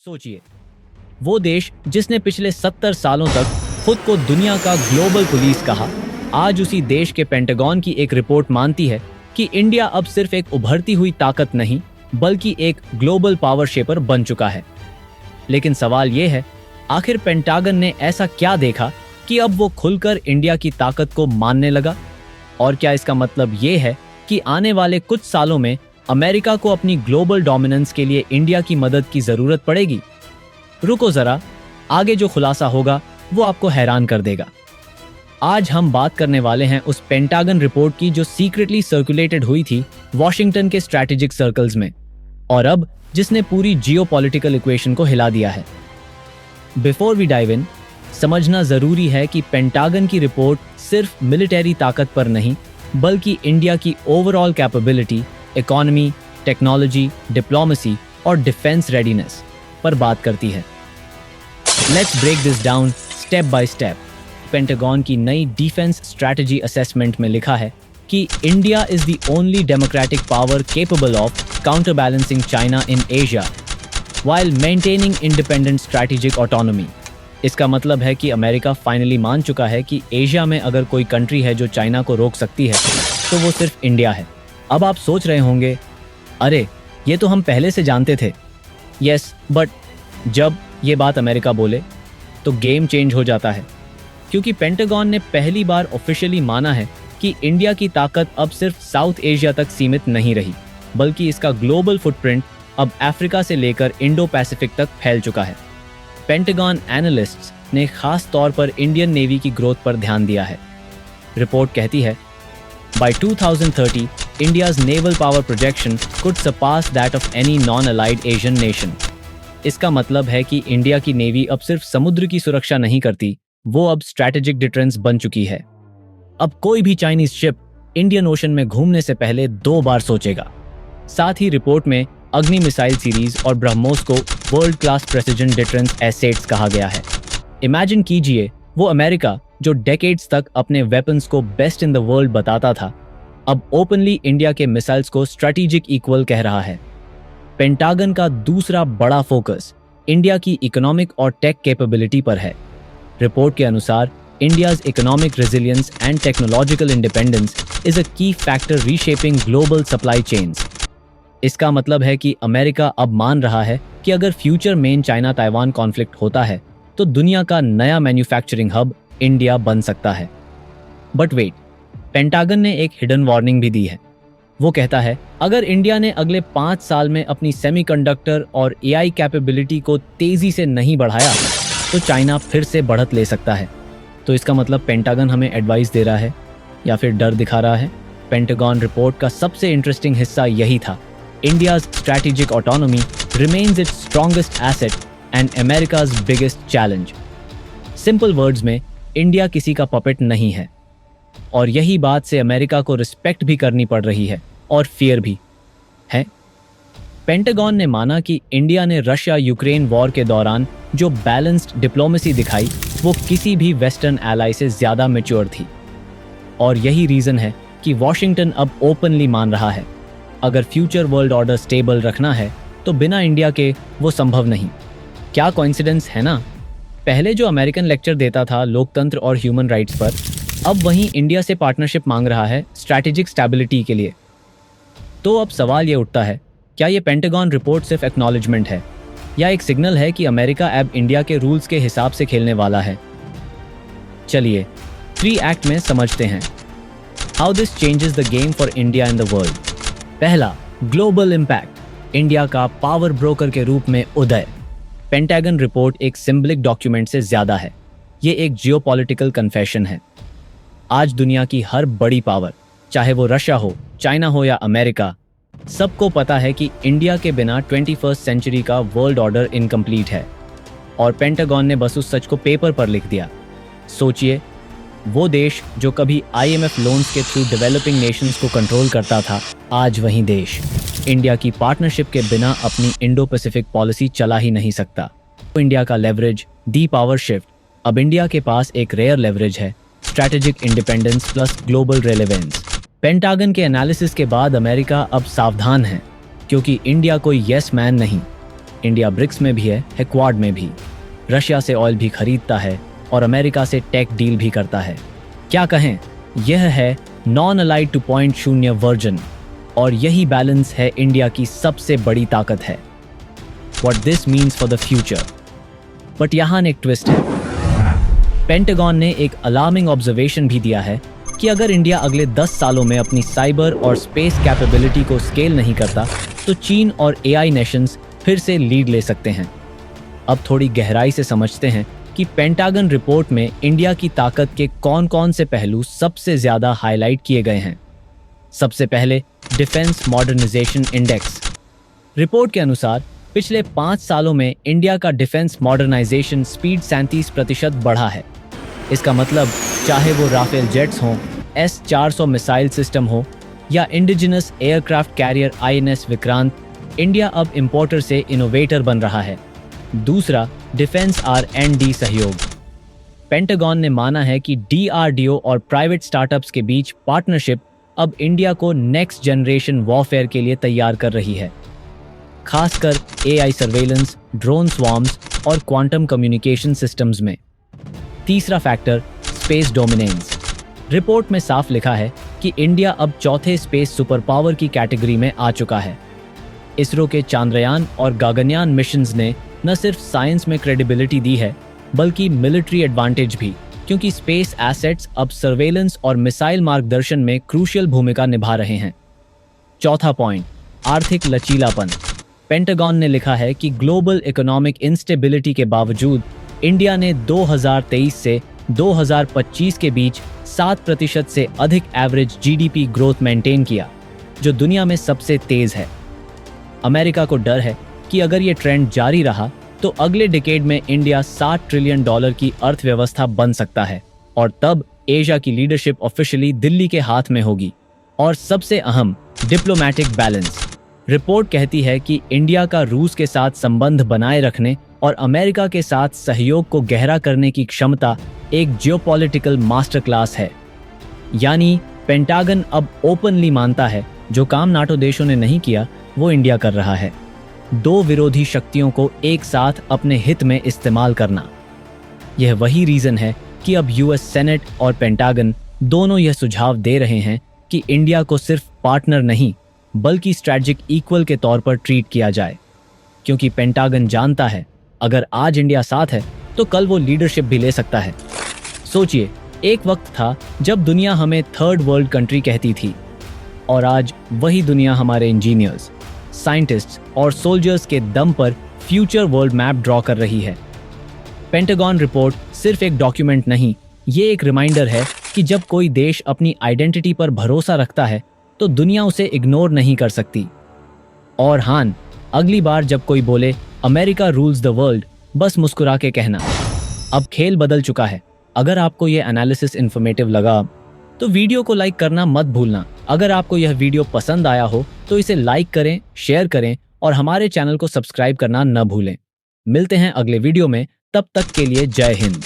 सोचिए, वो देश जिसने पिछले 70 सालों तक खुद को दुनिया का ग्लोबल पुलिस कहा, आज उसी देश के पेंटागन की एक रिपोर्ट मानती है कि इंडिया अब सिर्फ एक उभरती हुई ताकत नहीं बल्कि एक ग्लोबल पावर शेपर बन चुका है। लेकिन सवाल ये है, आखिर पेंटागन ने ऐसा क्या देखा कि अब वो खुलकर इंडिया की ताकत को मानने लगा? और क्या इसका मतलब ये है कि आने वाले कुछ सालों में अमेरिका को अपनी ग्लोबल डोमिनेंस के लिए इंडिया की मदद की जरूरत पड़ेगी? रुको जरा, आगे जो खुलासा होगा वो आपको हैरान कर देगा। आज हम बात करने वाले हैं उस पेंटागन रिपोर्ट की जो सीक्रेटली सर्कुलेटेड हुई थी वॉशिंगटन के स्ट्रैटेजिक सर्कल्स में, और अब जिसने पूरी जियोपॉलिटिकल इक्वेशन को हिला दिया है। बिफोर वी डाइव इन, समझना जरूरी है कि पेंटागन की रिपोर्ट सिर्फ मिलिटरी ताकत पर नहीं बल्कि इंडिया की overall capability, economy, technology, diplomacy और डिफेंस रेडीनेस पर बात करती है। Let's break this down step by step. Pentagon की नई डिफेंस स्ट्रैटेजी असेसमेंट में लिखा है कि India is the only democratic power capable of counter balancing China in Asia while maintaining independent strategic autonomy. इसका मतलब है कि अमेरिका फाइनली मान चुका है कि एशिया में अगर कोई कंट्री है जो चाइना को रोक सकती है तो वो सिर्फ इंडिया है। अब आप सोच रहे होंगे, अरे ये तो हम पहले से जानते थे। यस, बट जब ये बात अमेरिका बोले तो गेम चेंज हो जाता है, क्योंकि पेंटागन ने पहली बार ऑफिशियली माना है कि इंडिया की ताकत अब सिर्फ साउथ एशिया तक सीमित नहीं रही बल्कि इसका ग्लोबल फुटप्रिंट अब अफ्रीका से लेकर इंडो पैसिफिक तक फैल चुका है। पेंटागन एनालिस्ट्स ने खास तौर पर इंडियन नेवी की ग्रोथ पर ध्यान दिया है। रिपोर्ट कहती है, bye 2030 India's naval power projection could surpass that of any non-allied Asian nation। इसका मतलब है कि इंडिया की नेवी अब सिर्फ समुद्र की सुरक्षा नहीं करती, वो अब स्ट्रैटेजिक डिफरेंस बन चुकी है। अब कोई भी चाइनीज शिप इंडियन ओशन में घूमने से पहले 2 बार सोचेगा। साथ ही रिपोर्ट में अग्नि मिसाइल सीरीज और ब्रह्मोस को world class precision difference assets कहा गया है। इमेजिन कीजिए, वो अमेरिका जो डेकेड्स तक अपने वेपन्स को बेस्ट इन द वर्ल्ड बताता था, अब ओपनली इंडिया के मिसाइल्स को स्ट्रैटेजिक इक्वल कह रहा है। पेंटागन का दूसरा बड़ा फोकस इंडिया की इकोनॉमिक और टेक कैपेबिलिटी पर है। रिपोर्ट के अनुसार India's economic resilience and technological independence is a key factor reshaping global supply chains. इसका मतलब है कि अमेरिका अब मान रहा है कि अगर future main China Taiwan conflict होता है तो दुनिया का नया मैन्युफैक्चरिंग हब इंडिया बन सकता है। बट वेट, पेंटागन ने एक हिडन वार्निंग भी दी है। वो कहता है, अगर इंडिया ने अगले 5 साल में अपनी सेमीकंडक्टर और एआई कैपेबिलिटी को तेजी से नहीं बढ़ाया तो चाइना फिर से बढ़त ले सकता है। तो इसका मतलब पेंटागन हमें एडवाइस दे रहा है या फिर डर दिखा रहा है? पेंटागन रिपोर्ट का सबसे इंटरेस्टिंग हिस्सा यही था, India's strategic autonomy remains its strongest asset and America's biggest challenge. Simple words में, इंडिया किसी का पपेट नहीं है, और यही बात से अमेरिका को रिस्पेक्ट भी करनी पड़ रही है और फियर भी है। पेंटागन ने माना कि इंडिया ने रशिया यूक्रेन वॉर के दौरान जो बैलेंस्ड डिप्लोमेसी दिखाई वो किसी भी वेस्टर्न एलाई से ज्यादा मैच्योर थी, और यही रीजन है कि वॉशिंगटन अब ओपनली मान रहा है, अगर फ्यूचर वर्ल्ड ऑर्डर स्टेबल रखना है तो बिना इंडिया के वो संभव नहीं। क्या कोइंसिडेंस है ना? पहले जो अमेरिकन लेक्चर देता था लोकतंत्र और ह्यूमन राइट्स पर, अब वहीं इंडिया से पार्टनरशिप मांग रहा है स्ट्रैटेजिक स्टेबिलिटी के लिए। तो अब सवाल ये उठता है, क्या ये पेंटागन रिपोर्ट सिर्फ एक्नॉलेजमेंट है या एक सिग्नल है कि अमेरिका अब इंडिया के रूल्स के हिसाब से खेलने वाला है? चलिए 3 एक्ट में समझते हैं how this changes the game for India in the world. पहला, ग्लोबल इम्पैक्ट, इंडिया का पावर ब्रोकर के रूप में उदय। पेंटागन रिपोर्ट एक सिंबलिक डॉक्यूमेंट से ज्यादा है, ये एक जियोपॉलिटिकल कन्फेशन है। आज दुनिया की हर बड़ी पावर, चाहे वो रशिया हो, चाइना हो या अमेरिका, सबको पता है कि इंडिया के बिना 21st सेंचुरी का वर्ल्ड ऑर्डर इनकम्प्लीट है, और पेंटागन ने बस उस सच को पेपर पर लिख दिया। सोचिए, वो देश जो कभी IMF लोन्स के थ्रू डेवलपिंग नेशंस को कंट्रोल करता था, आज वही देश इंडिया की पार्टनरशिप के बिना अपनी इंडो पैसिफिक पॉलिसी चला ही नहीं सकता। इंडिया का लेवरेज, दी पावर शिफ्ट, अब इंडिया के पास एक रेयर लेवरेज है, strategic independence plus global relevance. Pentagon के एनालिसिस के बाद अमेरिका अब सावधान है, क्योंकि इंडिया कोई यस मैन नहीं, इंडिया ब्रिक्स में भी है क्वाड में भी। रशिया से ऑयल भी खरीदता है और अमेरिका से टेक डील भी करता है। क्या कहें, यह है नॉन अलाइड 2.0 वर्जन, और यही बैलेंस है इंडिया की सबसे बड़ी ताकत है। What this means for the future। But यहाँ एक ट्विस्ट है। पेंटागन ने एक अलार्मिंग ऑब्जर्वेशन भी दिया है कि अगर इंडिया अगले 10 सालों में अपनी साइबर और स्पेस कैपेबिलिटी को स्केल नहीं करता तो चीन और एआई नेशंस फिर से लीड ले सकते हैं। अब थोड़ी गहराई से समझते हैं कि पेंटागन रिपोर्ट में इंडिया की ताकत के कौन-कौन से पहलू सबसे ज्यादा हाईलाइट किए गए हैं। सबसे पहले डिफेंस मॉडर्नाइजेशन इंडेक्स। रिपोर्ट के अनुसार पिछले 5 सालों में इंडिया का डिफेंस मॉडर्नाइजेशन स्पीड 37% बढ़ा है। इसका मतलब चाहे वो राफेल जेट्स हों, S-400 मिसाइल सिस्टम हो या indigenous aircraft carrier INS Vikrant, India अब इंपोर्टर से इनोवेटर बन रहा है। दूसरा, डिफेंस R&D सहयोग। पेंटागन ने माना है कि DRDO और प्राइवेट स्टार्टअप्स के बीच पार्टनरशिप अब इंडिया को नेक्स्ट जनरेशन वॉरफेयर के लिए तैयार कर रही है, खासकर AI सर्वेलेंस, ड्रोन स्वॉर्म्स और क्वांटम कम्युनिकेशन सिस्टम्स में। तीसरा फैक्टर, स्पेस डोमिनेंस। रिपोर्ट में साफ लिखा है कि इंडिया अब चौथे स्पेस सुपर पावर की कैटेगरी में आ चुका है। इसरो के चांद्रयान और गगनयान मिशंस ने न सिर्फ साइंस में क्रेडिबिलिटी दी है बल्कि मिलिट्री एडवांटेज भी, क्योंकि स्पेस एसेट्स अब सर्वेलेंस और मिसाइल मार्गदर्शन में क्रूशियल भूमिका निभा रहे हैं। चौथा पॉइंट, आर्थिक लचीलापन। पेंटागन ने लिखा है कि ग्लोबल इकोनॉमिक इंस्टेबिलिटी के बावजूद इंडिया ने 2023 से 2025 के बीच 7% से अधिक एवरेज GDP ग्रोथ मेंटेन किया, जो दुनिया में सबसे तेज है। अमेरिका को डर है कि अगर ये ट्रेंड जारी रहा तो अगले डिकेड में इंडिया $60 ट्रिलियन की अर्थव्यवस्था बन सकता है, और तब एशिया की लीडरशिप ऑफिशियली दिल्ली के हाथ में होगी। और सबसे अहम, डिप्लोमैटिक बैलेंस। रिपोर्ट कहती है कि इंडिया का रूस के साथ संबंध बनाए रखने और अमेरिका के साथ सहयोग को गहरा करने की क्षमता एक जियोपॉलिटिकल मास्टर क्लास है। यानी पेंटागन अब ओपनली मानता है जो काम नाटो देशों ने नहीं किया वो इंडिया कर रहा है। दो विरोधी शक्तियों को एक साथ अपने हित में इस्तेमाल करना। यह वही रीजन है कि अब US सेनेट और पेंटागन दोनों यह सुझाव दे रहे हैं कि इंडिया को सिर्फ पार्टनर नहीं बल्कि स्ट्रेटेजिक इक्वल के तौर पर ट्रीट किया जाए, क्योंकि पेंटागन जानता है अगर आज इंडिया साथ है तो कल वो लीडरशिप भी ले सकता है। सोचिए, एक वक्त था जब दुनिया हमें थर्ड वर्ल्ड कंट्री कहती थी, और आज वही दुनिया हमारे इंजीनियर्स, साइंटिस्ट्स और सोल्जर्स के दम पर फ्यूचर वर्ल्ड मैप ड्रॉ कर रही है। पेंटागन रिपोर्ट सिर्फ एक डॉक्यूमेंट नहीं, ये एक रिमाइंडर है कि जब कोई देश अपनी आइडेंटिटी पर भरोसा रखता है तो दुनिया उसे इग्नोर नहीं कर सकती। और हां, अगली बार जब कोई बोले अमेरिका रूल्स द वर्ल्ड, बस मुस्कुरा के कहना, अब खेल बदल चुका है। अगर आपको यह एनालिसिस इन्फॉर्मेटिव लगा तो वीडियो को लाइक करना मत भूलना। अगर आपको यह वीडियो पसंद आया हो तो इसे लाइक करें, शेयर करें और हमारे चैनल को सब्सक्राइब करना न भूलें। मिलते हैं अगले वीडियो में, तब तक के लिए जय हिंद।